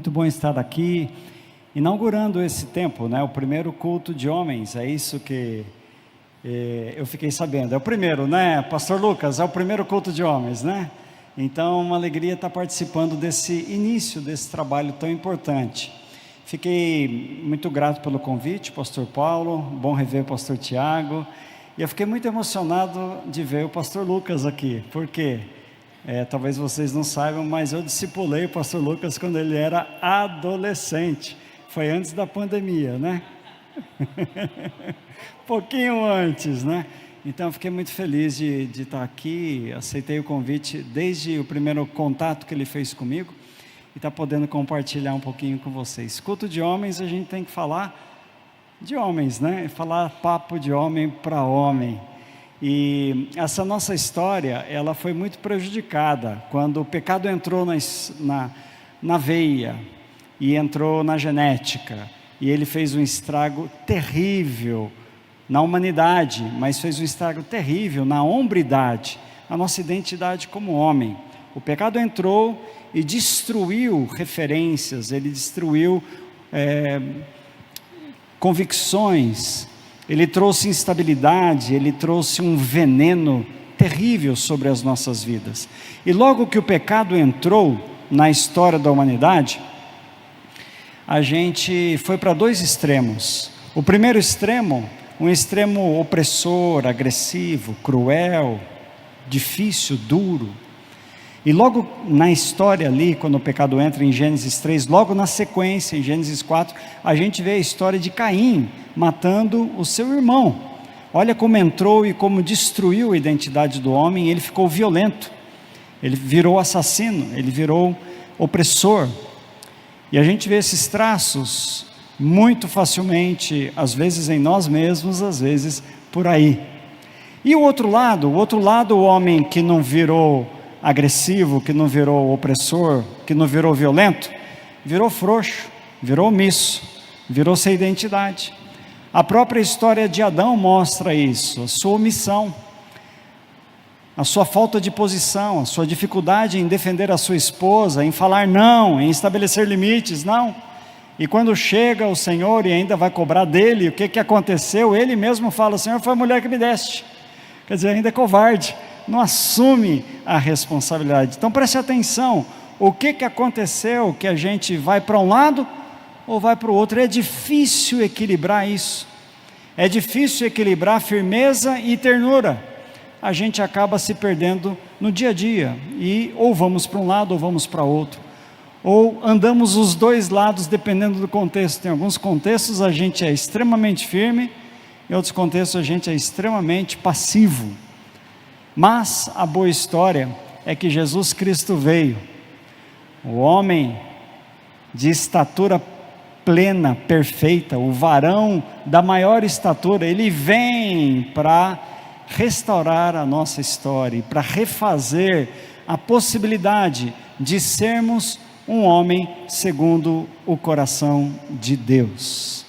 muito bom estar aqui, inaugurando esse tempo, né? O primeiro culto de homens, é isso que eu fiquei sabendo. É o primeiro, né, Pastor Lucas? É o primeiro culto de homens, né? Então, uma alegria estar participando desse início, desse trabalho tão importante. Fiquei muito grato pelo convite, Pastor Paulo, bom rever o Pastor Tiago, e eu fiquei muito emocionado de ver o Pastor Lucas aqui, porque talvez vocês não saibam, mas eu discipulei o Pastor Lucas quando ele era adolescente, foi antes da pandemia, né? Pouquinho antes, né? Então eu fiquei muito feliz de estar aqui, aceitei o convite desde o primeiro contato que ele fez comigo, e está podendo compartilhar um pouquinho com vocês. Culto de homens, a gente tem que falar de homens, né? Falar papo de homem para homem. E essa nossa história, ela foi muito prejudicada quando o pecado entrou na veia e entrou na genética. E ele fez um estrago terrível na humanidade, mas fez um estrago terrível na hombridade, a nossa identidade como homem. O pecado entrou e destruiu referências, ele destruiu convicções, ele trouxe instabilidade, ele trouxe um veneno terrível sobre as nossas vidas. E logo que o pecado entrou na história da humanidade, a gente foi para dois extremos. O primeiro extremo, um extremo opressor, agressivo, cruel, difícil, duro. E logo na história ali, quando o pecado entra em Gênesis 3, logo na sequência, em Gênesis 4, a gente vê a história de Caim matando o seu irmão. Olha como entrou e como destruiu a identidade do homem, ele ficou violento, ele virou assassino, ele virou opressor. E a gente vê esses traços muito facilmente, às vezes em nós mesmos, às vezes por aí. E o outro lado, o homem que não virou agressivo, que não virou opressor, que não virou violento, virou frouxo, virou omisso, virou sem identidade. A própria história de Adão mostra isso, a sua omissão, a sua falta de posição, a sua dificuldade em defender a sua esposa, em falar não, em estabelecer limites, não. E quando chega o Senhor e ainda vai cobrar dele o que aconteceu, ele mesmo fala: Senhor, foi a mulher que me deste. Quer dizer, ainda é covarde, não assume a responsabilidade. Então preste atenção, o que aconteceu, que a gente vai para um lado ou vai para o outro? É difícil equilibrar isso, é difícil equilibrar firmeza e ternura. A gente acaba se perdendo no dia a dia, e ou vamos para um lado ou vamos para outro, ou andamos os dois lados dependendo do contexto. Em alguns contextos a gente é extremamente firme, em outros contextos a gente é extremamente passivo. Mas a boa história é que Jesus Cristo veio, o homem de estatura plena, perfeita, o varão da maior estatura, ele vem para restaurar a nossa história, para refazer a possibilidade de sermos um homem segundo o coração de Deus.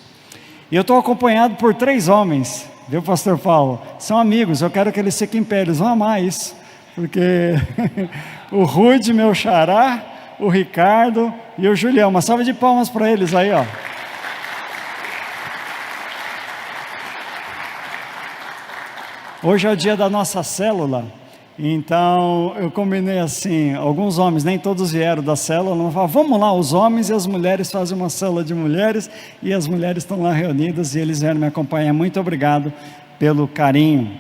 E eu estou acompanhado por 3 homens, viu, Pastor Paulo? São amigos, eu quero que eles fiquem em pé, eles vão amar isso, porque o Rude, meu xará, o Ricardo e o Julião, uma salva de palmas para eles aí, ó. Hoje é o dia da nossa célula, então eu combinei assim, alguns homens, nem todos vieram da célula, não falaram, vamos lá, os homens e as mulheres fazem uma célula de mulheres, e as mulheres estão lá reunidas, e eles vieram me acompanhar. Muito obrigado pelo carinho.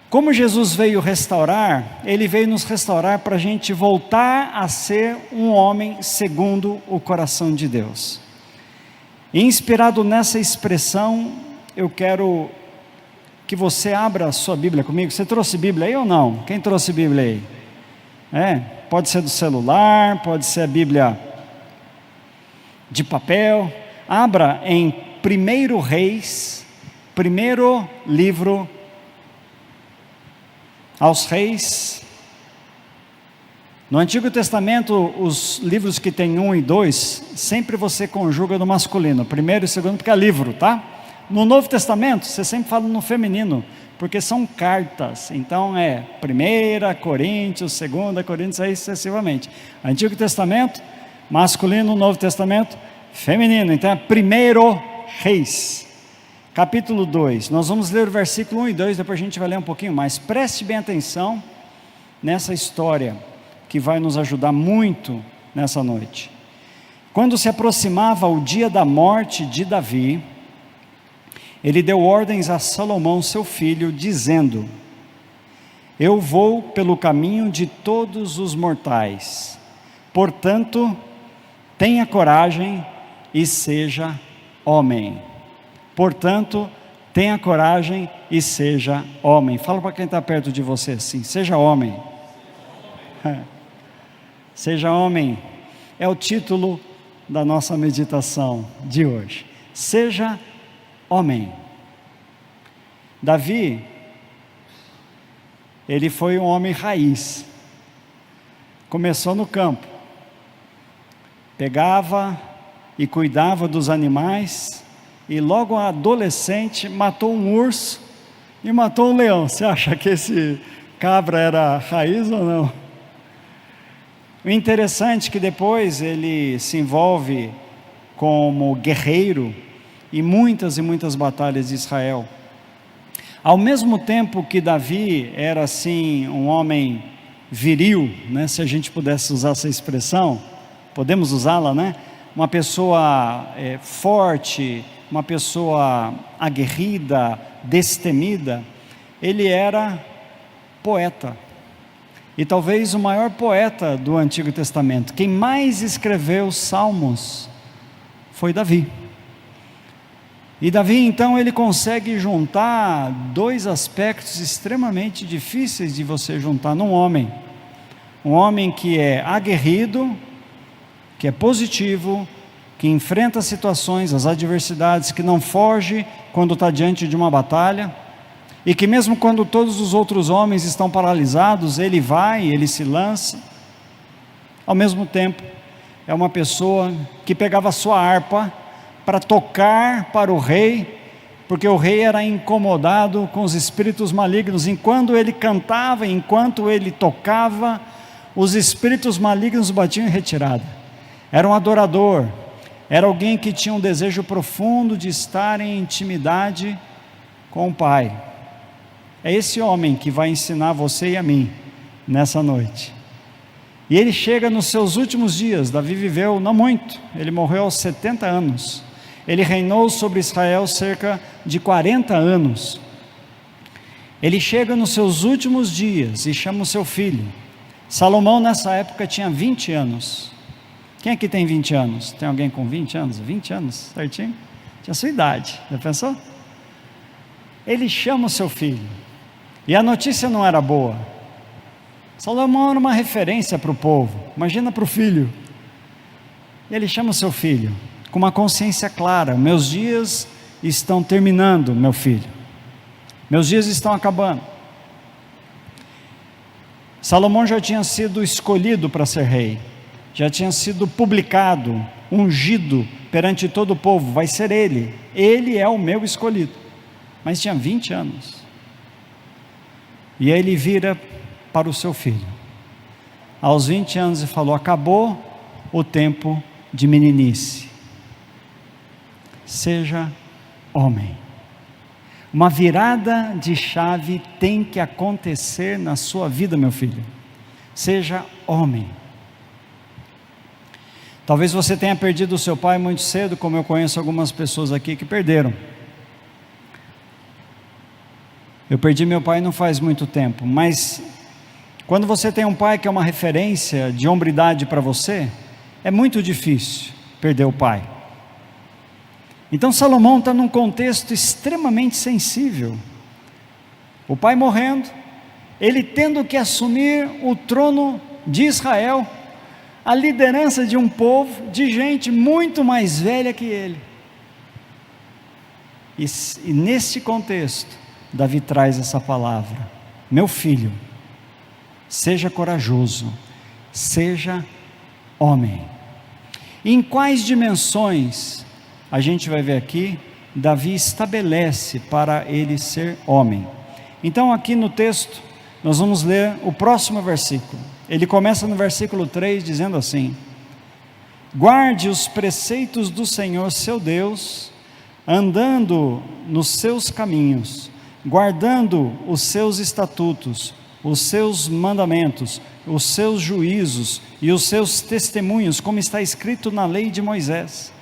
Como Jesus veio restaurar, ele veio nos restaurar para a gente voltar a ser um homem segundo o coração de Deus. E inspirado nessa expressão, eu quero que você abra a sua Bíblia comigo. Você trouxe Bíblia aí ou não? Quem trouxe Bíblia aí? Pode ser do celular, pode ser a Bíblia de papel. Abra em 1 Reis, primeiro livro aos Reis. No Antigo Testamento, os livros que tem 1 e 2, sempre você conjuga no masculino, primeiro e segundo, porque é livro, tá? No Novo Testamento, você sempre fala no feminino, porque são cartas, então 1 Coríntios, 2 Coríntios, aí sucessivamente. Antigo Testamento, Masculino, Novo Testamento, feminino. Então é 1 Reis, capítulo 2. Nós vamos ler o versículo 1 e 2, depois a gente vai ler um pouquinho mais. Preste bem atenção nessa história, que vai nos ajudar muito nessa noite. Quando se aproximava o dia da morte de Davi, ele deu ordens a Salomão, seu filho, dizendo: eu vou pelo caminho de todos os mortais, portanto, tenha coragem e seja homem. Portanto, tenha coragem e seja homem. Fala para quem está perto de você assim: seja homem. Seja homem é o título da nossa meditação de hoje. Seja homem. Davi, ele foi um homem raiz. Começou no campo, pegava e cuidava dos animais, e logo adolescente matou um urso e matou um leão. Você acha que esse cabra era raiz ou não? O interessante é que depois ele se envolve como guerreiro em muitas e muitas batalhas de Israel. Ao mesmo tempo que Davi era assim um homem viril, né, se a gente pudesse usar essa expressão, podemos usá-la, né? Uma pessoa forte, uma pessoa aguerrida, destemida, ele era poeta. E talvez o maior poeta do Antigo Testamento. Quem mais escreveu salmos foi Davi. E Davi, então, ele consegue juntar dois aspectos extremamente difíceis de você juntar num homem. Um homem que é aguerrido, que é positivo, que enfrenta situações, as adversidades, que não foge quando está diante de uma batalha, e que mesmo quando todos os outros homens estão paralisados, ele vai, ele se lança. Ao mesmo tempo, é uma pessoa que pegava a sua harpa para tocar para o rei, porque o rei era incomodado com os espíritos malignos. Enquanto ele cantava, enquanto ele tocava, os espíritos malignos batiam em retirada. Era um adorador, era alguém que tinha um desejo profundo de estar em intimidade com o Pai. É esse homem que vai ensinar você e a mim nessa noite. E ele chega nos seus últimos dias. Davi viveu não muito, ele morreu aos 70 anos. Ele reinou sobre Israel cerca de 40 anos. Ele chega nos seus últimos dias e chama o seu filho. Salomão nessa época tinha 20 anos. Quem aqui tem 20 anos? Tem alguém com 20 anos? 20 anos, certinho? Tinha a sua idade, já pensou? Ele chama o seu filho. E a notícia não era boa. Salomão era uma referência para o povo, imagina para o filho. Ele chama o seu filho, com uma consciência clara: meus dias estão terminando, meu filho. Meus dias estão acabando. Salomão já tinha sido escolhido para ser rei, já tinha sido publicado, ungido perante todo o povo, vai ser ele é o meu escolhido. Mas tinha 20 anos. E aí ele vira para o seu filho, aos 20 anos, e falou: acabou o tempo de meninice, seja homem. Uma virada de chave tem que acontecer na sua vida, meu filho. Seja homem. Talvez você tenha perdido o seu pai muito cedo, como eu conheço algumas pessoas aqui que perderam. Eu perdi meu pai não faz muito tempo, mas quando você tem um pai que é uma referência de hombridade para você, é muito difícil perder o pai. Então Salomão está num contexto extremamente sensível. O pai morrendo, ele tendo que assumir o trono de Israel, a liderança de um povo, de gente muito mais velha que ele. E nesse contexto, Davi traz essa palavra: meu filho, seja corajoso, seja homem. E em quais dimensões, a gente vai ver aqui, Davi estabelece para ele ser homem. Então aqui no texto, nós vamos ler o próximo versículo. Ele começa no versículo 3 dizendo assim: guarde os preceitos do Senhor seu Deus, andando nos seus caminhos, guardando os seus estatutos, os seus mandamentos, os seus juízos e os seus testemunhos, como está escrito na lei de Moisés.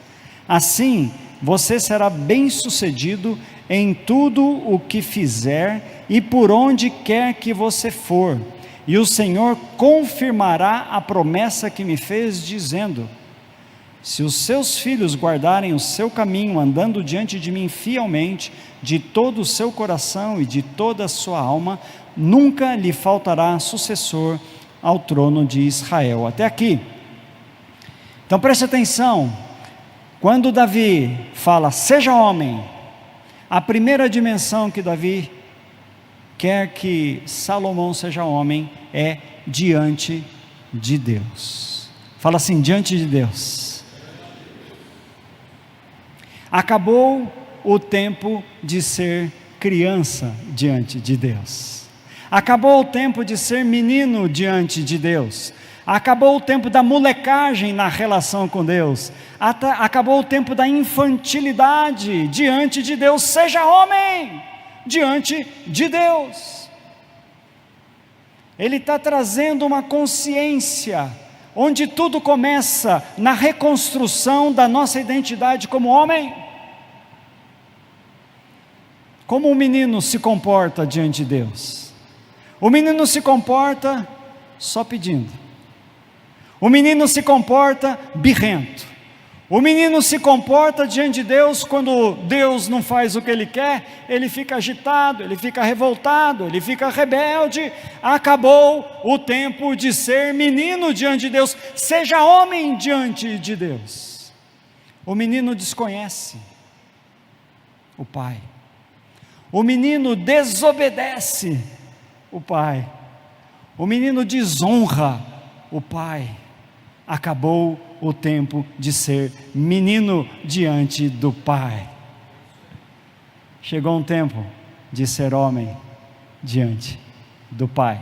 Assim, você será bem-sucedido em tudo o que fizer e por onde quer que você for. E o Senhor confirmará a promessa que me fez, dizendo: se os seus filhos guardarem o seu caminho, andando diante de mim fielmente, de todo o seu coração e de toda a sua alma, nunca lhe faltará sucessor ao trono de Israel. Até aqui. Então preste atenção, quando Davi fala, seja homem, a primeira dimensão que Davi quer que Salomão seja homem é diante de Deus. Fala assim, diante de Deus. Acabou o tempo de ser criança diante de Deus. Acabou o tempo de ser menino diante de Deus. Acabou o tempo da molecagem na relação com Deus. Acabou o tempo da infantilidade diante de Deus. Seja homem diante de Deus. Ele está trazendo uma consciência onde tudo começa na reconstrução da nossa identidade como homem. Como um menino se comporta diante de Deus? O menino se comporta só pedindo. O menino se comporta birrento. O menino se comporta diante de Deus quando Deus não faz o que ele quer, ele fica agitado, ele fica revoltado, ele fica rebelde. Acabou o tempo de ser menino diante de Deus. Seja homem diante de Deus. O menino desconhece o pai. O menino desobedece o pai. O menino desonra o pai. Acabou o tempo de ser menino diante do pai. Chegou um tempo de ser homem diante do pai.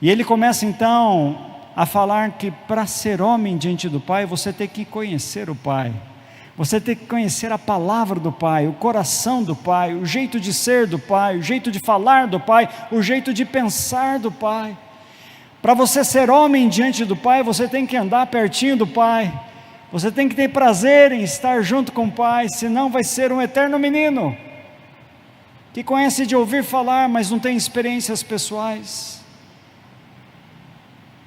E ele começa então a falar que para ser homem diante do pai, você tem que conhecer o pai. Você tem que conhecer a palavra do pai, o coração do pai, o jeito de ser do pai, o jeito de falar do pai, o jeito de pensar do pai. Para você ser homem diante do pai, você tem que andar pertinho do pai. Você tem que ter prazer em estar junto com o pai, senão vai ser um eterno menino, que conhece de ouvir falar, mas não tem experiências pessoais.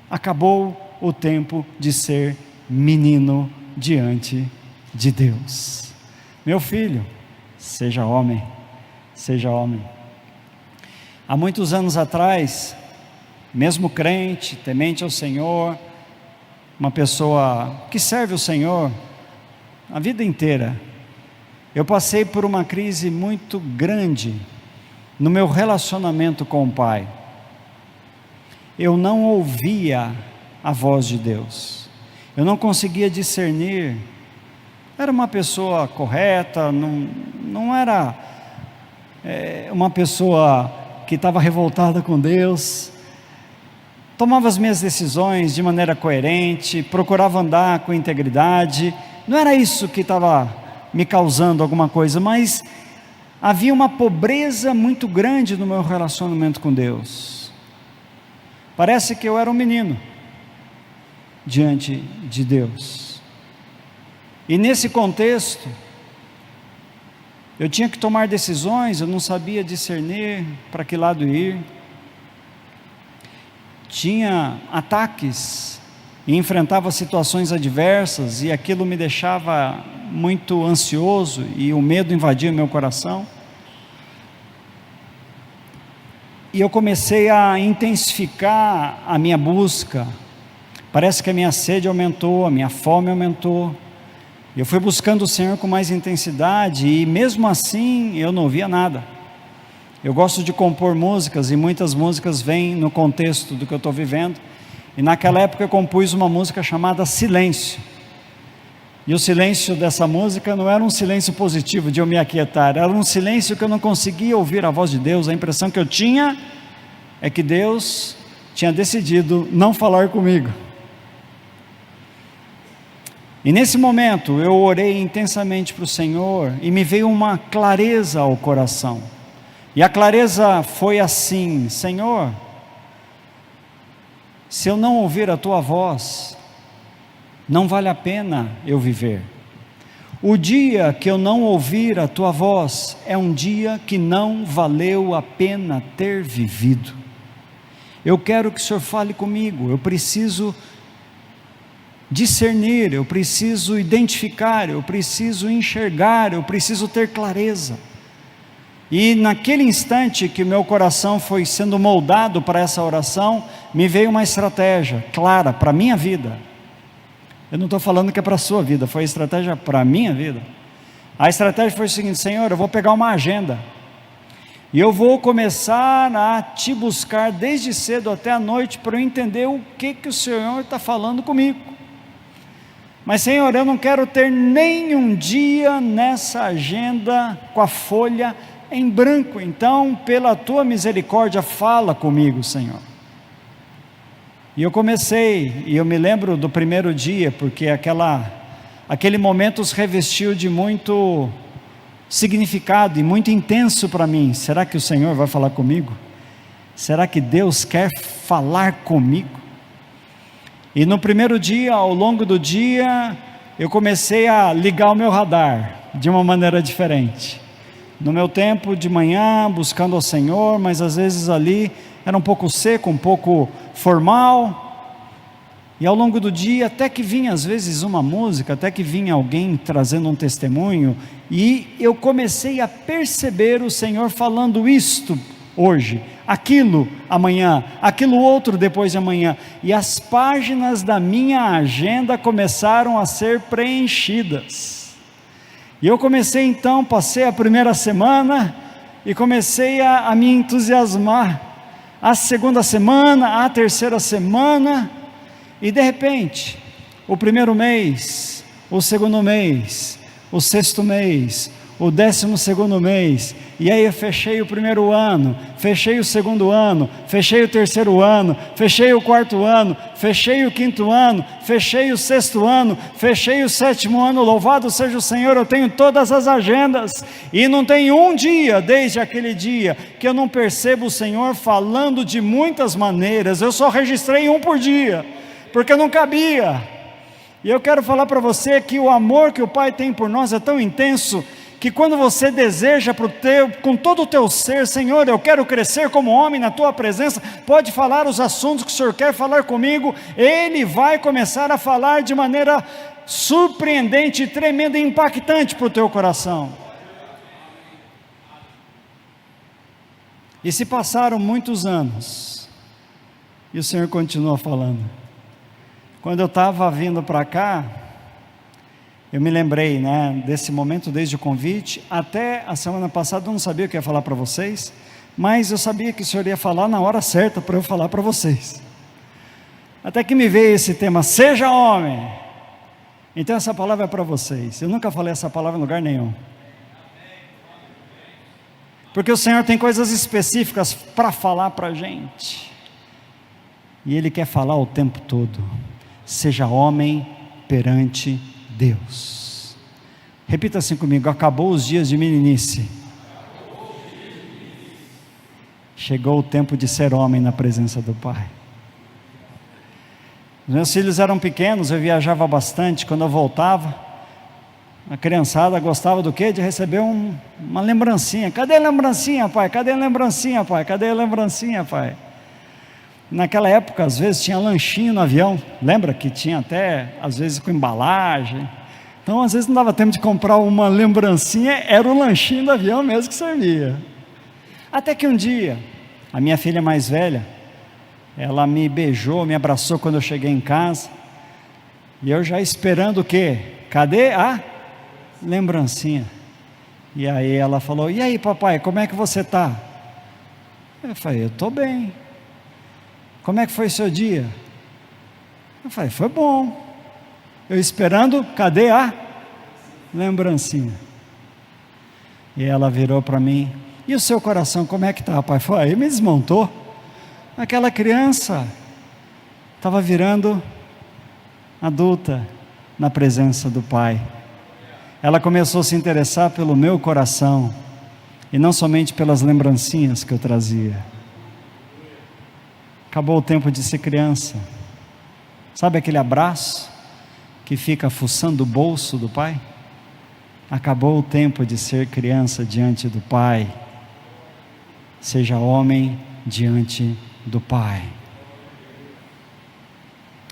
Acabou o tempo de ser menino diante de Deus. Meu filho, seja homem, seja homem. Há muitos anos atrás, mesmo crente, temente ao Senhor, uma pessoa que serve o Senhor a vida inteira, eu passei por uma crise muito grande no meu relacionamento com o Pai. Eu não ouvia a voz de Deus, eu não conseguia discernir. Era uma pessoa correta, não era uma pessoa que estava revoltada com Deus. Tomava as minhas decisões de maneira coerente, procurava andar com integridade. Não era isso que estava me causando alguma coisa, mas havia uma pobreza muito grande no meu relacionamento com Deus. Parece que eu era um menino diante de Deus. E nesse contexto, eu tinha que tomar decisões, eu não sabia discernir para que lado ir. Tinha ataques e enfrentava situações adversas e aquilo me deixava muito ansioso e o medo invadia meu coração. E eu comecei a intensificar a minha busca. Parece que a minha sede aumentou, a minha fome aumentou. Eu fui buscando o Senhor com mais intensidade e mesmo assim eu não ouvia nada. Eu gosto de compor músicas e muitas músicas vêm no contexto do que eu estou vivendo. E naquela época eu compus uma música chamada Silêncio. E o silêncio dessa música não era um silêncio positivo de eu me aquietar, era um silêncio que eu não conseguia ouvir a voz de Deus. A impressão que eu tinha é que Deus tinha decidido não falar comigo. E nesse momento eu orei intensamente para o Senhor e me veio uma clareza ao coração. E a clareza foi assim: Senhor, se eu não ouvir a tua voz, não vale a pena eu viver. O dia que eu não ouvir a tua voz é um dia que não valeu a pena ter vivido. Eu quero que o Senhor fale comigo, eu preciso discernir, eu preciso identificar, eu preciso enxergar, eu preciso ter clareza. E naquele instante que meu coração foi sendo moldado para essa oração, me veio uma estratégia clara para a minha vida. Eu não estou falando que é para a sua vida, foi estratégia para a minha vida. A estratégia foi o seguinte: Senhor, eu vou pegar uma agenda, e eu vou começar a te buscar desde cedo até a noite, para eu entender o que o Senhor está falando comigo. Mas Senhor, eu não quero ter nenhum dia nessa agenda com a folha em branco. Então, pela tua misericórdia, fala comigo, Senhor. E eu comecei, e eu me lembro do primeiro dia, porque aquele momento os revestiu de muito significado e muito intenso para mim. Será que o Senhor vai falar comigo? Será que Deus quer falar comigo? E no primeiro dia, ao longo do dia, eu comecei a ligar o meu radar de uma maneira diferente. No meu tempo de manhã, buscando ao Senhor, mas às vezes ali era um pouco seco, um pouco formal. E ao longo do dia, até que vinha às vezes uma música, até que vinha alguém trazendo um testemunho, e eu comecei a perceber o Senhor falando isto hoje, aquilo amanhã, aquilo outro depois de amanhã, e as páginas da minha agenda começaram a ser preenchidas. E eu comecei então, passei a primeira semana e comecei a me entusiasmar. A segunda semana, a terceira semana, e de repente, o primeiro mês, o segundo mês, o sexto mês, o 12º mês, e aí eu fechei o primeiro ano, fechei o segundo ano, fechei o terceiro ano, fechei o quarto ano, fechei o quinto ano, fechei o sexto ano, fechei o sétimo ano. Louvado seja o Senhor, eu tenho todas as agendas, e não tem um dia, desde aquele dia, que eu não percebo o Senhor falando de muitas maneiras. Eu só registrei um por dia, porque não cabia. E eu quero falar para você que o amor que o Pai tem por nós é tão intenso, que quando você deseja com todo o teu ser: Senhor, eu quero crescer como homem na tua presença, pode falar os assuntos que o Senhor quer falar comigo, Ele vai começar a falar de maneira surpreendente, tremenda e impactante para o teu coração. E se passaram muitos anos, e o Senhor continua falando. Quando eu estava vindo para cá, eu me lembrei, desse momento, desde o convite, até a semana passada eu não sabia o que ia falar para vocês, mas eu sabia que o Senhor ia falar na hora certa para eu falar para vocês. Até que me veio esse tema: seja homem. Então essa palavra é para vocês. Eu nunca falei essa palavra em lugar nenhum, porque o Senhor tem coisas específicas para falar para a gente, e Ele quer falar o tempo todo. Seja homem perante Deus. Repita assim comigo: acabou os dias de meninice, chegou o tempo de ser homem na presença do Pai. Os meus filhos eram pequenos, eu viajava bastante. Quando eu voltava, a criançada gostava do quê? De receber uma lembrancinha. Cadê a lembrancinha, pai? Cadê a lembrancinha, pai? Cadê a lembrancinha, pai? Naquela época, às vezes, tinha lanchinho no avião. Lembra que tinha até, às vezes, com embalagem? Então, às vezes, não dava tempo de comprar uma lembrancinha, era o lanchinho do avião mesmo que servia. Até que um dia, a minha filha mais velha, ela me beijou, me abraçou quando eu cheguei em casa, e eu já esperando o quê? Cadê a lembrancinha? E aí ela falou: e aí, papai, como é que você está? Eu falei: eu estou bem. Como é que foi o seu dia? Eu falei: foi bom. Eu esperando, cadê a lembrancinha? E ela virou para mim: e o seu coração, como é que está, pai? Aí me desmontou. Aquela criança estava virando adulta, na presença do Pai. Ela começou a se interessar pelo meu coração, e não somente pelas lembrancinhas que eu trazia. Acabou o tempo de ser criança. Sabe aquele abraço que fica fuçando o bolso do pai? Acabou o tempo de ser criança diante do Pai. Seja homem diante do Pai.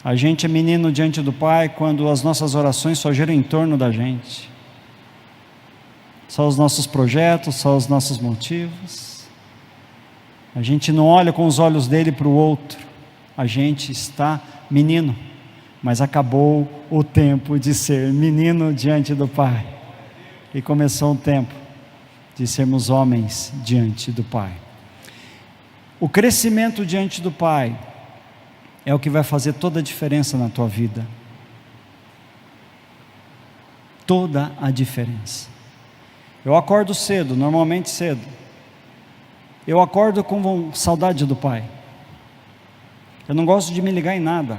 A gente é menino diante do Pai quando as nossas orações só giram em torno da gente. Só os nossos projetos, só os nossos motivos. A gente não olha com os olhos dele para o outro. A gente está menino, mas acabou o tempo de ser menino diante do Pai. E começou um tempo de sermos homens diante do Pai. O crescimento diante do Pai é o que vai fazer toda a diferença na tua vida. Toda a diferença. Eu acordo cedo, normalmente cedo. Eu acordo com saudade do Pai. Eu não gosto de me ligar em nada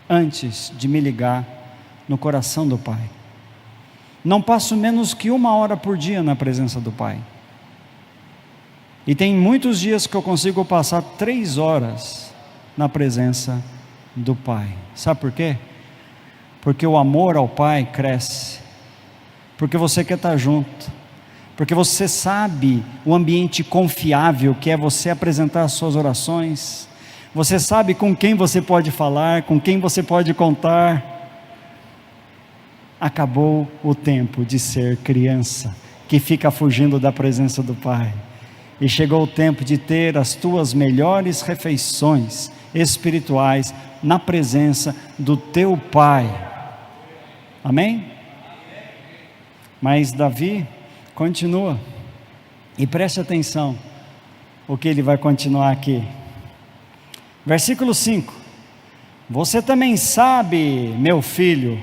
antes de me ligar no coração do Pai. Não passo menos que 1 hora por dia na presença do Pai. E tem muitos dias que eu consigo passar 3 horas na presença do Pai. Sabe por quê? Porque o amor ao Pai cresce. Porque você quer estar junto. Porque você sabe o ambiente confiável que é você apresentar as suas orações. Você sabe com quem você pode falar, com quem você pode contar. Acabou o tempo de ser criança, que fica fugindo da presença do Pai. E chegou o tempo de ter as tuas melhores refeições espirituais na presença do teu Pai. Amém? Mas Davi continua. E preste atenção o que ele vai continuar aqui. Versículo 5. Você também sabe, meu filho,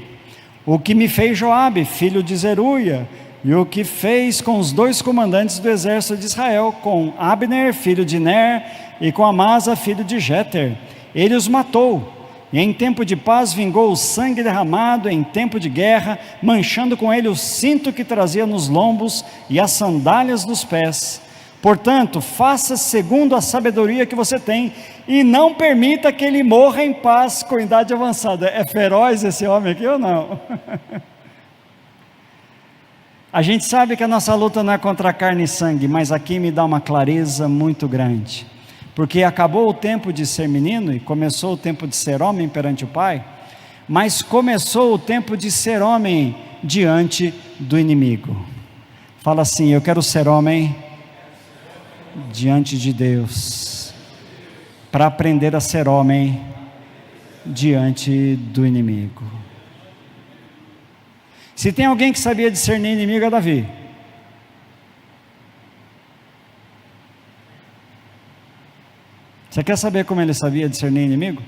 o que me fez Joabe, filho de Zeruia, e o que fez com os 2 comandantes do exército de Israel, com Abner, filho de Ner, e com Amasa, filho de Jeter. Ele os matou, e em tempo de paz vingou o sangue derramado, em tempo de guerra, manchando com ele o cinto que trazia nos lombos e as sandálias dos pés. Portanto, faça segundo a sabedoria que você tem, e não permita que ele morra em paz com idade avançada. É feroz esse homem aqui ou não? A gente sabe que a nossa luta não é contra carne e sangue, mas aqui me dá uma clareza muito grande, porque acabou o tempo de ser menino e começou o tempo de ser homem perante o Pai, mas começou o tempo de ser homem diante do inimigo. Fala assim: eu quero ser homem diante de Deus, para aprender a ser homem diante do inimigo. Se tem alguém que sabia discernir inimigo, é Davi. Você quer saber como ele sabia discernir inimigo?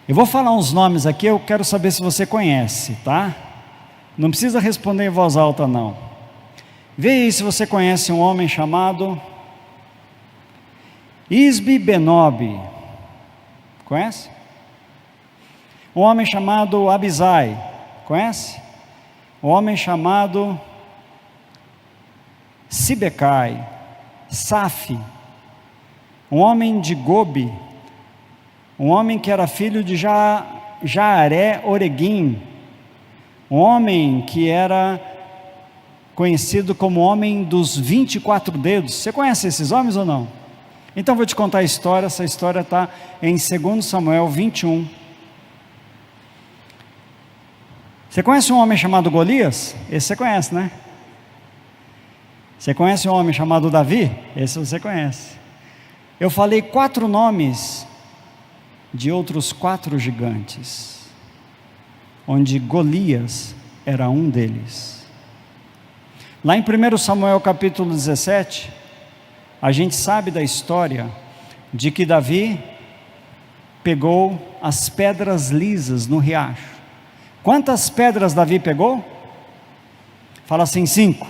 Eu vou falar uns nomes aqui, eu quero saber se você conhece, tá? Não precisa responder em voz alta não. Vê aí se você conhece um homem chamado Isbi Benob. Conhece? Um homem chamado Abisai. Conhece? Um homem chamado Sibecai. Safi. Um homem de Gobi. Um homem que era filho de Jaaré Oreguim. Um homem que era conhecido como homem dos 24 dedos. Você conhece esses homens ou não? Então vou te contar a história. Essa história está em 2 Samuel 21. Você conhece um homem chamado Golias? Esse você conhece, né? Você conhece um homem chamado Davi? Esse você conhece. Eu falei 4 nomes de outros 4 gigantes, onde Golias era um deles. Lá em 1 Samuel capítulo 17, a gente sabe da história de que Davi pegou as pedras lisas no riacho. Quantas pedras Davi pegou? Fala assim: 5.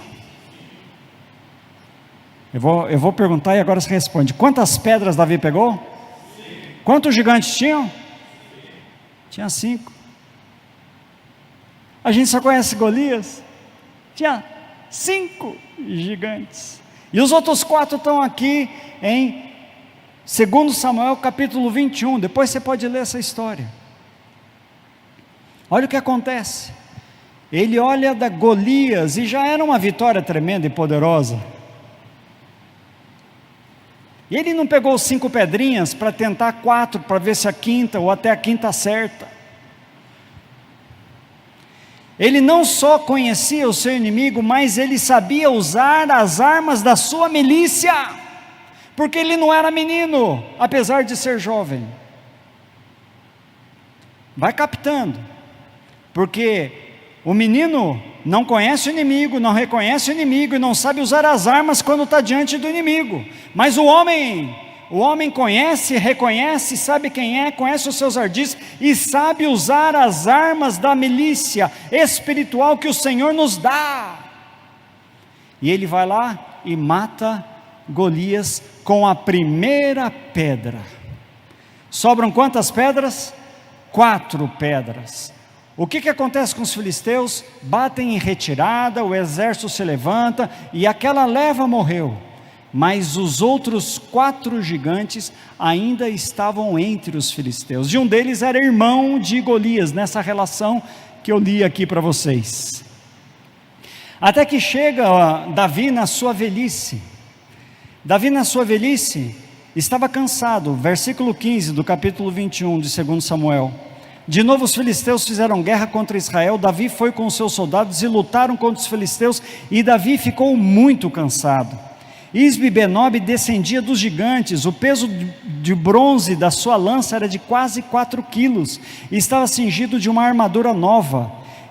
Eu vou perguntar e agora você responde. Quantas pedras Davi pegou? 5. Quantos gigantes tinham? Tinha 5. A gente só conhece Golias. Tinha 5 gigantes. E os outros 4 estão aqui em 2 Samuel capítulo 21. Depois você pode ler essa história. Olha o que acontece. Ele olha da Golias, e já era uma vitória tremenda e poderosa. E ele não pegou 5 pedrinhas para tentar 4, para ver se a quinta ou até a quinta acerta. Ele não só conhecia o seu inimigo, mas ele sabia usar as armas da sua milícia, porque ele não era menino, apesar de ser jovem. Vai captando, porque o menino não conhece o inimigo, não reconhece o inimigo e não sabe usar as armas quando está diante do inimigo. Mas o homem conhece, reconhece, sabe quem é, conhece os seus ardis e sabe usar as armas da milícia espiritual que o Senhor nos dá. E ele vai lá e mata Golias com a primeira pedra. Sobram quantas pedras? 4 pedras. O que acontece com os filisteus? Batem em retirada, o exército se levanta e aquela leva morreu. Mas os outros 4 gigantes ainda estavam entre os filisteus. E um deles era irmão de Golias, nessa relação que eu li aqui para vocês. Até que chega Davi na sua velhice. Davi na sua velhice estava cansado. Versículo 15 do capítulo 21 de 2 Samuel. De novo os filisteus fizeram guerra contra Israel. Davi foi com os seus soldados e lutaram contra os filisteus. E Davi ficou muito cansado. Isbi-Benob descendia dos gigantes, o peso de bronze da sua lança era de quase 4 quilos, e estava cingido de uma armadura nova,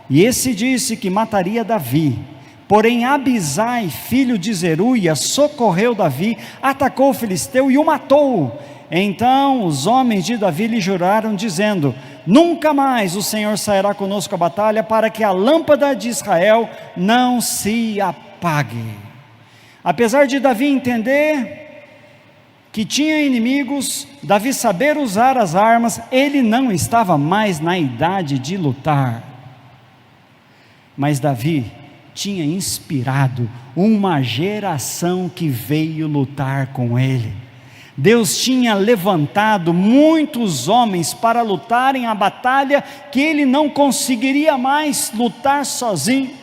e esse disse que mataria Davi. Porém Abisai, filho de Zeruia, socorreu Davi, atacou o filisteu e o matou. Então os homens de Davi lhe juraram, dizendo: nunca mais o Senhor sairá conosco à batalha, para que a lâmpada de Israel não se apague. Apesar de Davi entender que tinha inimigos, Davi saber usar as armas, ele não estava mais na idade de lutar. Mas Davi tinha inspirado uma geração que veio lutar com ele. Deus tinha levantado muitos homens para lutarem a batalha que ele não conseguiria mais lutar sozinho.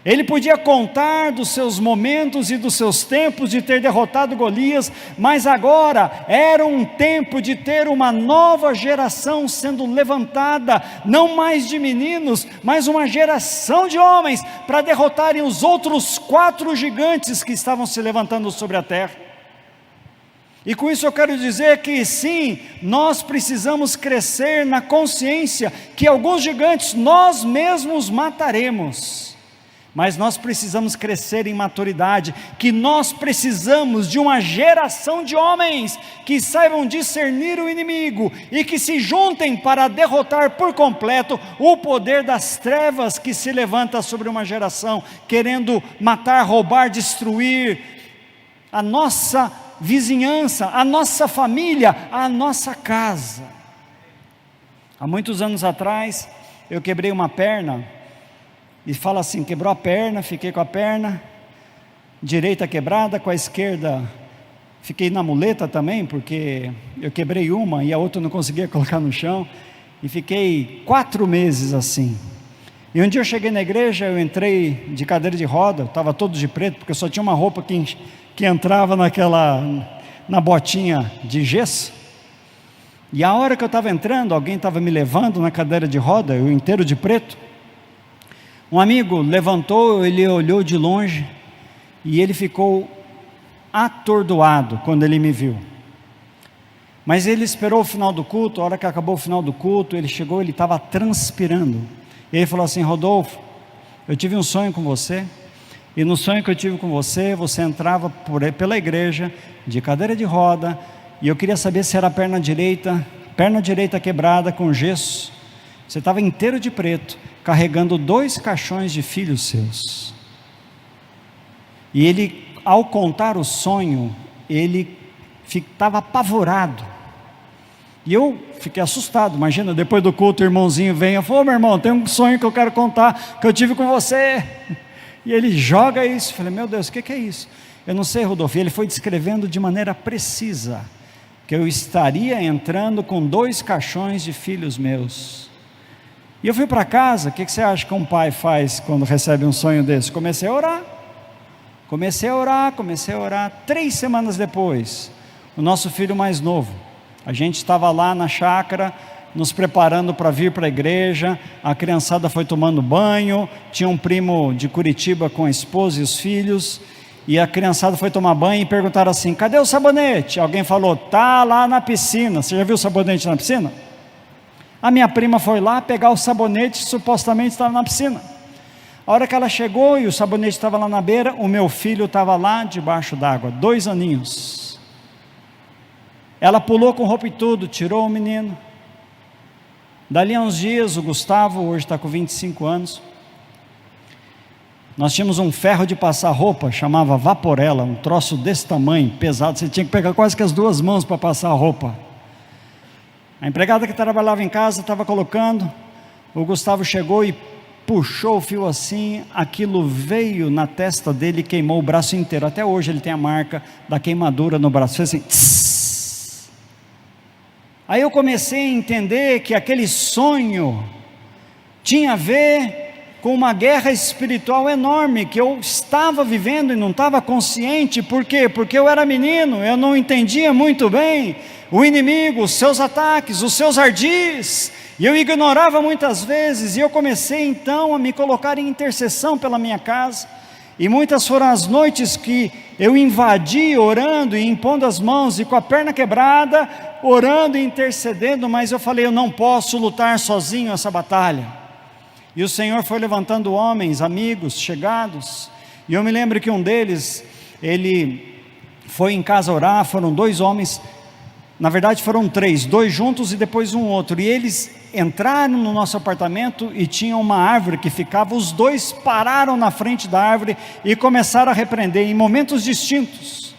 Ele podia contar dos seus momentos e dos seus tempos de ter derrotado Golias, mas agora era um tempo de ter uma nova geração sendo levantada, não mais de meninos, mas uma geração de homens, para derrotarem os outros 4 gigantes que estavam se levantando sobre a terra. E com isso eu quero dizer que sim, nós precisamos crescer na consciência que alguns gigantes nós mesmos mataremos. Mas nós precisamos crescer em maturidade, que nós precisamos de uma geração de homens que saibam discernir o inimigo e que se juntem para derrotar por completo o poder das trevas que se levanta sobre uma geração, querendo matar, roubar, destruir a nossa vizinhança, a nossa família, a nossa casa. Há muitos anos atrás, eu quebrei uma perna. E fala assim, quebrou a perna, fiquei com a perna direita quebrada, com a esquerda fiquei na muleta também, porque eu quebrei uma e a outra não conseguia colocar no chão, e fiquei 4 meses assim. E um dia eu cheguei na igreja, eu entrei de cadeira de roda, estava todo de preto, porque só tinha uma roupa que entrava na botinha de gesso. E a hora que eu estava entrando, alguém estava me levando na cadeira de roda, eu inteiro de preto. Um amigo levantou, ele olhou de longe e ele ficou atordoado quando ele me viu. Mas ele esperou o final do culto. A hora que acabou o final do culto, ele chegou, ele estava transpirando. E ele falou assim: Rodolfo, eu tive um sonho com você, e no sonho que eu tive com você, você entrava pela igreja, de cadeira de roda, e eu queria saber se era a perna direita quebrada com gesso. Você estava inteiro de preto, carregando 2 caixões de filhos seus. E ele, ao contar o sonho, ele estava apavorado, E eu fiquei assustado. Imagina, depois do culto o irmãozinho vem e fala: ô meu irmão, tem um sonho que eu quero contar, que eu tive com você. E ele joga isso. Eu falei: meu Deus, o que é isso? Eu não sei, Rodolfo. E ele foi descrevendo de maneira precisa que eu estaria entrando com 2 caixões de filhos meus. E eu fui para casa. O que você acha que um pai faz quando recebe um sonho desse? Comecei a orar. 3 semanas depois, o nosso filho mais novo, a gente estava lá na chácara, nos preparando para vir para a igreja. A criançada foi tomando banho, tinha um primo de Curitiba com a esposa e os filhos, e a criançada foi tomar banho e perguntaram assim: cadê o sabonete? Alguém falou: tá lá na piscina. Você já viu o sabonete na piscina? A minha prima foi lá pegar o sabonete, supostamente estava na piscina. A hora que ela chegou e o sabonete estava lá na beira, o meu filho estava lá debaixo d'água, 2 aninhos. Ela pulou com roupa e tudo, tirou o menino. Dali a uns dias, o Gustavo, hoje está com 25 anos, nós tínhamos um ferro de passar roupa, chamava Vaporella, um troço desse tamanho, pesado, você tinha que pegar quase que as 2 mãos para passar a roupa. A empregada que trabalhava em casa estava colocando, o Gustavo chegou e puxou o fio assim, aquilo veio na testa dele e queimou o braço inteiro. Até hoje ele tem a marca da queimadura no braço, fez assim, tss. Aí eu comecei a entender que aquele sonho tinha a ver com uma guerra espiritual enorme, que eu estava vivendo e não estava consciente. Por quê? Porque eu era menino, eu não entendia muito bem o inimigo, os seus ataques, os seus ardis, e eu ignorava muitas vezes. E eu comecei então a me colocar em intercessão pela minha casa, e muitas foram as noites que eu invadi orando e impondo as mãos, e com a perna quebrada, orando e intercedendo. Mas eu falei: eu não posso lutar sozinho essa batalha. E o Senhor foi levantando homens, amigos, chegados, e eu me lembro que um deles, ele foi em casa orar. Foram 2 homens, na verdade foram 3, 2 juntos e depois um outro, e eles entraram no nosso apartamento e tinha uma árvore que ficava, os 2 pararam na frente da árvore e começaram a repreender em momentos distintos.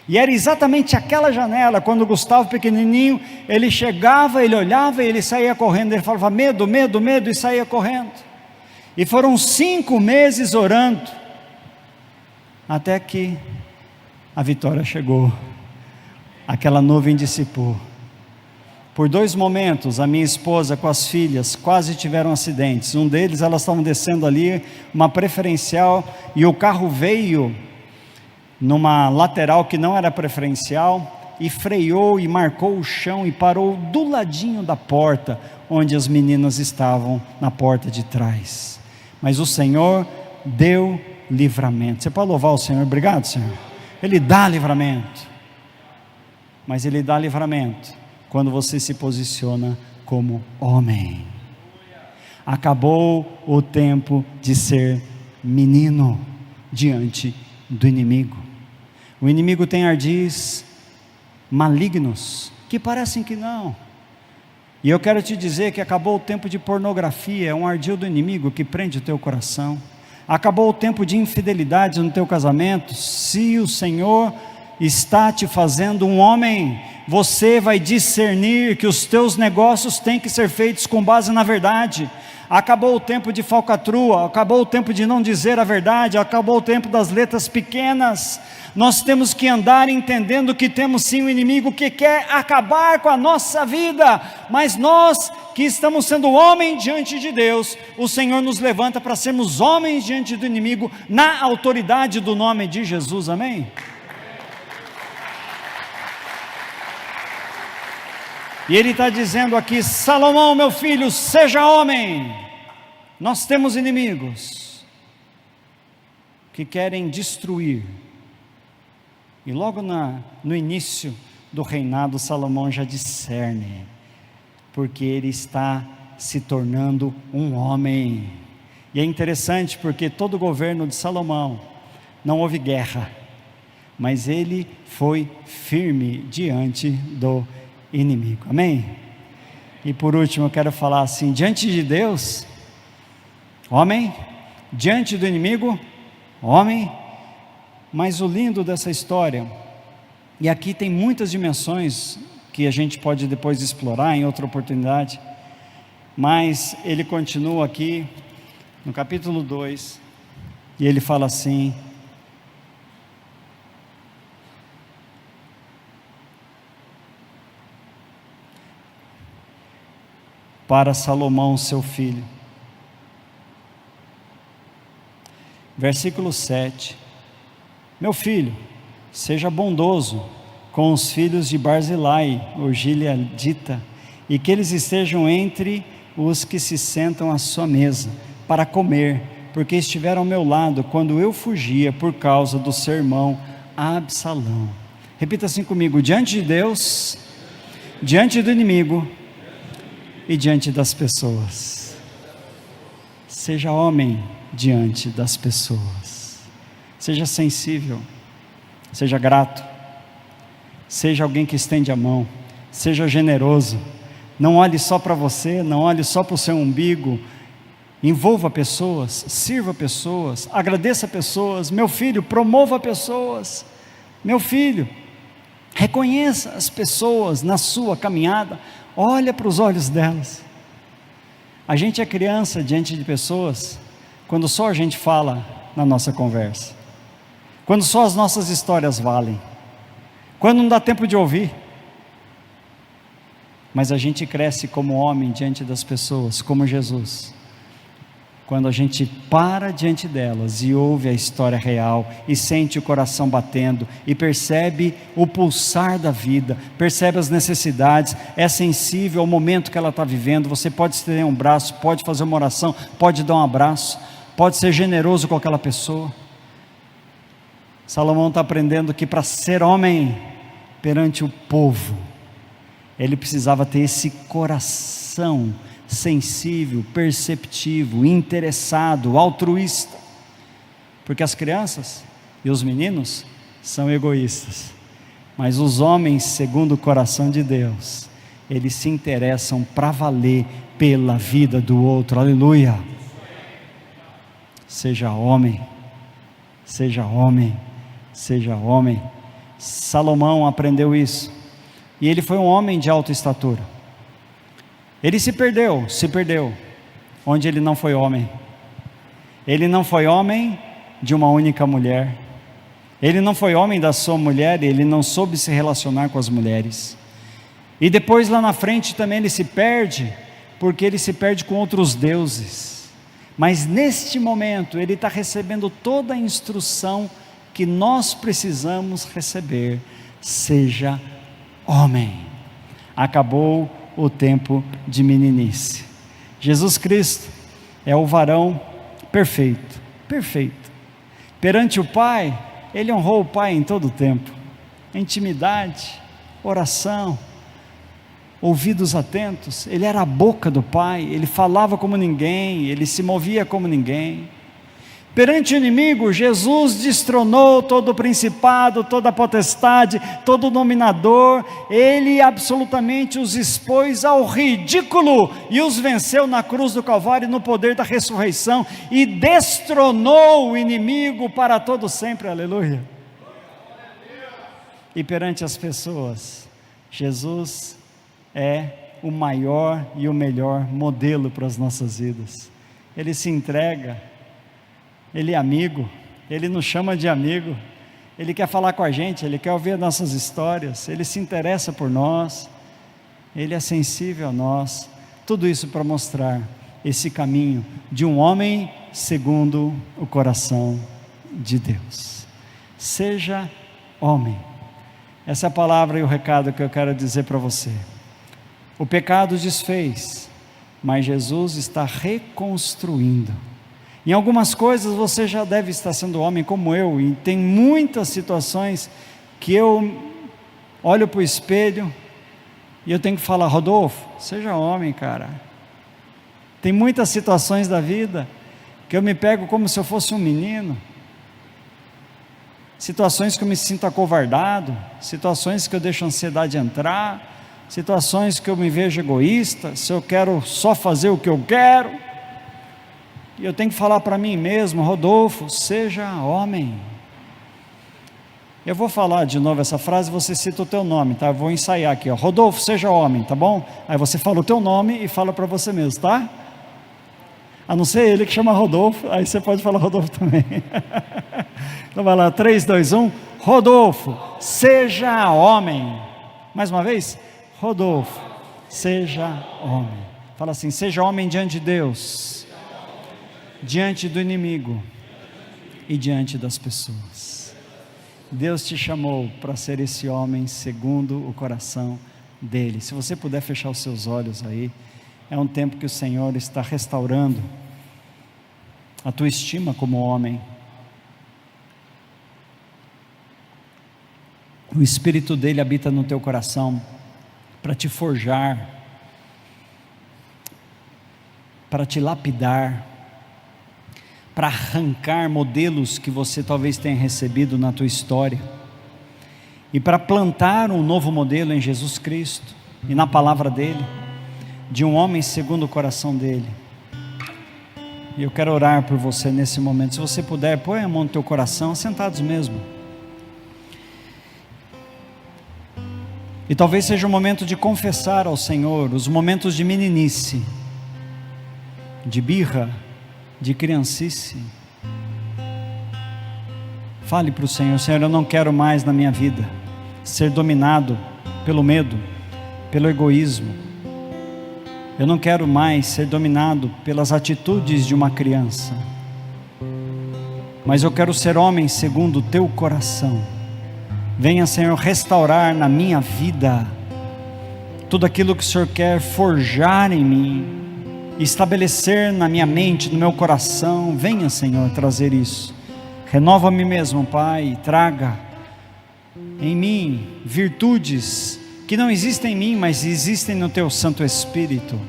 E era exatamente aquela janela. Quando o Gustavo pequenininho, ele chegava, ele olhava e ele saía correndo. Ele falava: medo, medo, medo, e saía correndo. E foram 5 meses orando, até que a vitória chegou. Aquela nuvem dissipou. Por 2 momentos, a minha esposa com as filhas quase tiveram acidentes. Um deles, elas estavam descendo ali, uma preferencial, e o carro veio numa lateral que não era preferencial, e freou e marcou o chão e parou do ladinho da porta, onde as meninas estavam, na porta de trás. Mas o Senhor deu livramento. Você pode louvar o Senhor? Obrigado, Senhor. Ele dá livramento, mas Ele dá livramento quando você se posiciona como homem. Acabou o tempo de ser menino diante do inimigo. O inimigo tem ardis malignos que parecem que não. E eu quero te dizer que acabou o tempo de pornografia, é um ardil do inimigo que prende o teu coração. Acabou o tempo de infidelidade no teu casamento. Se o Senhor está te fazendo um homem, você vai discernir que os teus negócios têm que ser feitos com base na verdade. Acabou o tempo de falcatrua, acabou o tempo de não dizer a verdade, acabou o tempo das letras pequenas. Nós temos que andar entendendo que temos sim um inimigo que quer acabar com a nossa vida, mas nós que estamos sendo homem diante de Deus, o Senhor nos levanta para sermos homens diante do inimigo, na autoridade do nome de Jesus, amém? E ele está dizendo aqui: Salomão, meu filho, seja homem. Nós temos inimigos que querem destruir. E logo no início do reinado, Salomão já discerne, porque ele está se tornando um homem. E é interessante porque todo o governo de Salomão, não houve guerra, mas ele foi firme diante do inimigo, amém? E por último eu quero falar assim: diante de Deus, homem; diante do inimigo, homem. Mas o lindo dessa história, e aqui tem muitas dimensões que a gente pode depois explorar em outra oportunidade, mas ele continua aqui no capítulo 2, e ele fala assim: para Salomão seu filho, versículo 7, meu filho, seja bondoso com os filhos de Barzilai, o gileadita, e que eles estejam entre os que se sentam à sua mesa, para comer, porque estiveram ao meu lado, quando eu fugia por causa do seu irmão Absalão. Repita assim comigo: diante de Deus, diante do inimigo e diante das pessoas. Seja homem diante das pessoas, seja sensível, seja grato, seja alguém que estende a mão, seja generoso, não olhe só para você, não olhe só para o seu umbigo, envolva pessoas, sirva pessoas, agradeça pessoas. Meu filho, promova pessoas. Meu filho, reconheça as pessoas na sua caminhada, olha para os olhos delas. A gente é criança diante de pessoas quando só a gente fala na nossa conversa, quando só as nossas histórias valem, quando não dá tempo de ouvir. Mas a gente cresce como homem diante das pessoas, como Jesus, quando a gente para diante delas e ouve a história real, e sente o coração batendo, e percebe o pulsar da vida, percebe as necessidades, é sensível ao momento que ela está vivendo. Você pode estender um braço, pode fazer uma oração, pode dar um abraço, pode ser generoso com aquela pessoa. Salomão está aprendendo que para ser homem perante o povo, ele precisava ter esse coração sensível, perceptivo, interessado, altruísta, porque as crianças e os meninos são egoístas, mas os homens, segundo o coração de Deus, eles se interessam para valer pela vida do outro. Aleluia! Seja homem, seja homem, seja homem. Salomão aprendeu isso, e ele foi um homem de alta estatura. Ele se perdeu, onde ele não foi homem. Ele não foi homem de uma única mulher. Ele não foi homem da sua mulher, ele não soube se relacionar com as mulheres. E depois lá na frente também ele se perde, porque ele se perde com outros deuses. Mas neste momento ele está recebendo toda a instrução que nós precisamos receber: seja homem. Acabou o tempo de meninice. Jesus Cristo é o varão perfeito, perfeito. Perante o Pai, ele honrou o Pai em todo o tempo. Intimidade, oração, ouvidos atentos. Ele era a boca do Pai, ele falava como ninguém, ele se movia como ninguém. Perante o inimigo, Jesus destronou todo o principado, toda a potestade, todo o dominador. Ele absolutamente os expôs ao ridículo e os venceu na cruz do Calvário, no poder da ressurreição, e destronou o inimigo para todo sempre. Aleluia! E perante as pessoas, Jesus é o maior e o melhor modelo para as nossas vidas. Ele se entrega. Ele é amigo, ele nos chama de amigo, ele quer falar com a gente, ele quer ouvir nossas histórias, ele se interessa por nós, ele é sensível a nós. Tudo isso para mostrar esse caminho de um homem segundo o coração de Deus. Seja homem. Essa é a palavra e o recado que eu quero dizer para você. O pecado desfez, mas Jesus está reconstruindo. Em algumas coisas você já deve estar sendo homem como eu, e tem muitas situações que eu olho para o espelho e eu tenho que falar: Rodolfo, seja homem, cara. Tem muitas situações da vida que eu me pego como se eu fosse um menino, situações que eu me sinto acovardado, situações que eu deixo a ansiedade entrar, situações que eu me vejo egoísta, se eu quero só fazer o que eu quero. E eu tenho que falar para mim mesmo: Rodolfo, seja homem. Eu vou falar de novo essa frase, você cita o teu nome, tá? Eu vou ensaiar aqui, ó. Rodolfo, seja homem, tá bom? Aí você fala o teu nome e fala para você mesmo, tá? A não ser ele que chama Rodolfo, aí você pode falar Rodolfo também. Então vai lá, 3, 2, 1. Rodolfo, seja homem. Mais uma vez. Rodolfo, seja homem. Fala assim, seja homem diante de Deus, diante do inimigo e diante das pessoas. Deus te chamou para ser esse homem segundo o coração dele. Se você puder fechar os seus olhos aí, é um tempo que o Senhor está restaurando a tua estima como homem. O Espírito dele habita no teu coração para te forjar, para te lapidar, para arrancar modelos que você talvez tenha recebido na tua história, e para plantar um novo modelo em Jesus Cristo, e na palavra dele, de um homem segundo o coração dele. E eu quero orar por você nesse momento. Se você puder, põe a mão no teu coração, sentados mesmo. E talvez seja o momento de confessar ao Senhor os momentos de meninice, de birra, de criancice. Fale para o Senhor: Senhor, eu não quero mais na minha vida ser dominado pelo medo, pelo egoísmo. Eu não quero mais ser dominado pelas atitudes de uma criança, mas eu quero ser homem segundo o teu coração. Venha, Senhor, restaurar na minha vida tudo aquilo que o Senhor quer forjar em mim, estabelecer na minha mente, no meu coração. Venha, Senhor, trazer isso. Renova-me mesmo, Pai, e traga em mim virtudes que não existem em mim, mas existem no Teu Santo Espírito.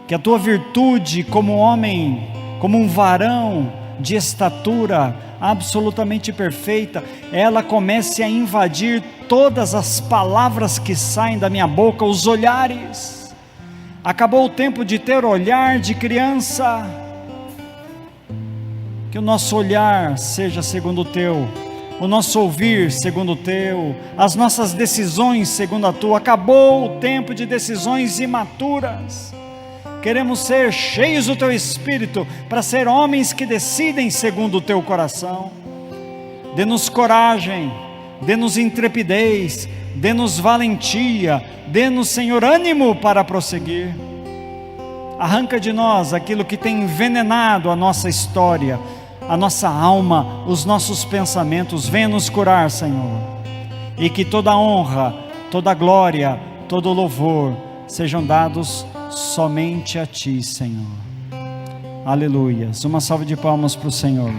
Que a Tua virtude como homem, como um varão de estatura absolutamente perfeita, ela comece a invadir todas as palavras que saem da minha boca, os olhares. Acabou o tempo de ter olhar de criança. Que o nosso olhar seja segundo o Teu, o nosso ouvir segundo o Teu, as nossas decisões segundo a Tua. Acabou o tempo de decisões imaturas. Queremos ser cheios do Teu Espírito, para ser homens que decidem segundo o Teu coração. Dê-nos coragem, dê-nos intrepidez, dê-nos valentia, dê-nos, Senhor, ânimo para prosseguir. Arranca de nós aquilo que tem envenenado a nossa história, a nossa alma, os nossos pensamentos. Venha nos curar, Senhor, e que toda honra, toda glória, todo louvor sejam dados somente a Ti, Senhor. Aleluias. Uma salva de palmas para o Senhor.